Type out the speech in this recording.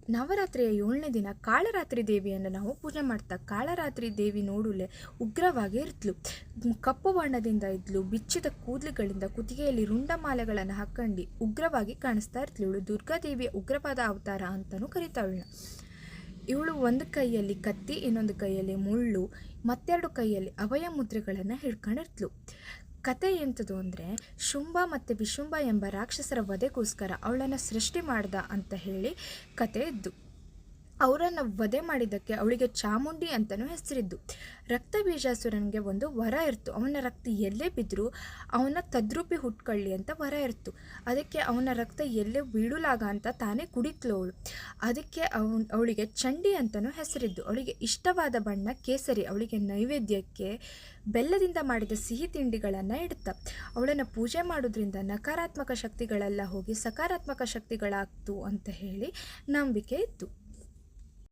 ನವರಾತ್ರಿಯ 7ನೇ ದಿನ ಕಾಳರಾತ್ರಿ ದೇವಿಯನ್ನು ನಾವು ಪೂಜೆ ಮಾಡ್ತಾ. ಕಾಳರಾತ್ರಿ ದೇವಿ ನೋಡಲೇ ಉಗ್ರವಾಗಿ ಇರ್ತಲು. ಕಪ್ಪು ಬಣ್ಣದಿಂದ ಇದ್ಲು, ಬಿಚ್ಚಿದ ಕೂದಲುಗಳಿಂದ ಕುತ್ತಿಗೆಯಲ್ಲಿ ರುಂಡಮಾಲೆಗಳನ್ನು ಹಾಕೊಂಡು ಉಗ್ರವಾಗಿ ಕಾಣಿಸ್ತಾ ಇರ್ತಳು. ಇವಳು ದುರ್ಗಾದೇವಿಯ ಉಗ್ರವಾದ ಅವತಾರ ಅಂತಲೂ ಕರೀತಾವಳನ್ನ. ಇವಳು ಒಂದು ಕೈಯಲ್ಲಿ ಕತ್ತಿ, ಇನ್ನೊಂದು ಕೈಯಲ್ಲಿ ಮುಳ್ಳು, ಮತ್ತೆರಡು ಕೈಯಲ್ಲಿ ಅಭಯ ಮುದ್ರೆಗಳನ್ನು ಹಿಡ್ಕೊಂಡಿರ್ತಲು. ಕತೆ ಎಂಥದ್ದು ಅಂದರೆ, ಶುಂಭ ಮತ್ತು ವಿಶುಂಭ ಎಂಬ ರಾಕ್ಷಸರ ವಧೆಗೋಸ್ಕರ ಅವಳನ್ನು ಸೃಷ್ಟಿ ಮಾಡ್ದ ಅಂತ ಹೇಳಿ ಕತೆ ಇದ್ದು, ಅವರನ್ನು ವಧೆ ಮಾಡಿದ್ದಕ್ಕೆ ಅವಳಿಗೆ ಚಾಮುಂಡಿ ಅಂತಲೂ ಹೆಸರಿದ್ದು. ರಕ್ತ ಬೀಜಾಸುರನಿಗೆ ಒಂದು ವರ ಇರ್ತು. ಅವನ ರಕ್ತ ಎಲ್ಲೇ ಬಿದ್ದರೂ ಅವನ ತದ್ರೂಪಿ ಹುಟ್ಕೊಳ್ಳಿ ಅಂತ ವರ ಇರ್ತು. ಅದಕ್ಕೆ ಅವನ ರಕ್ತ ಎಲ್ಲೇ ಬೀಳುಲಾಗ ಅಂತ ತಾನೇ ಕುಡಿತ್ಲು ಅವಳು. ಅದಕ್ಕೆ ಅವಳಿಗೆ ಚಂಡಿ ಅಂತಲೂ ಹೆಸರಿದ್ದು. ಅವಳಿಗೆ ಇಷ್ಟವಾದ ಬಣ್ಣ ಕೇಸರಿ. ಅವಳಿಗೆ ನೈವೇದ್ಯಕ್ಕೆ ಬೆಲ್ಲದಿಂದ ಮಾಡಿದ ಸಿಹಿ ತಿಂಡಿಗಳನ್ನು ಇಡ್ತಾ. ಅವಳನ್ನು ಪೂಜೆ ಮಾಡೋದ್ರಿಂದ ನಕಾರಾತ್ಮಕ ಶಕ್ತಿಗಳೆಲ್ಲ ಹೋಗಿ ಸಕಾರಾತ್ಮಕ ಶಕ್ತಿಗಳಾಗ್ತು ಅಂತ ಹೇಳಿ ನಂಬಿಕೆ ಇತ್ತು.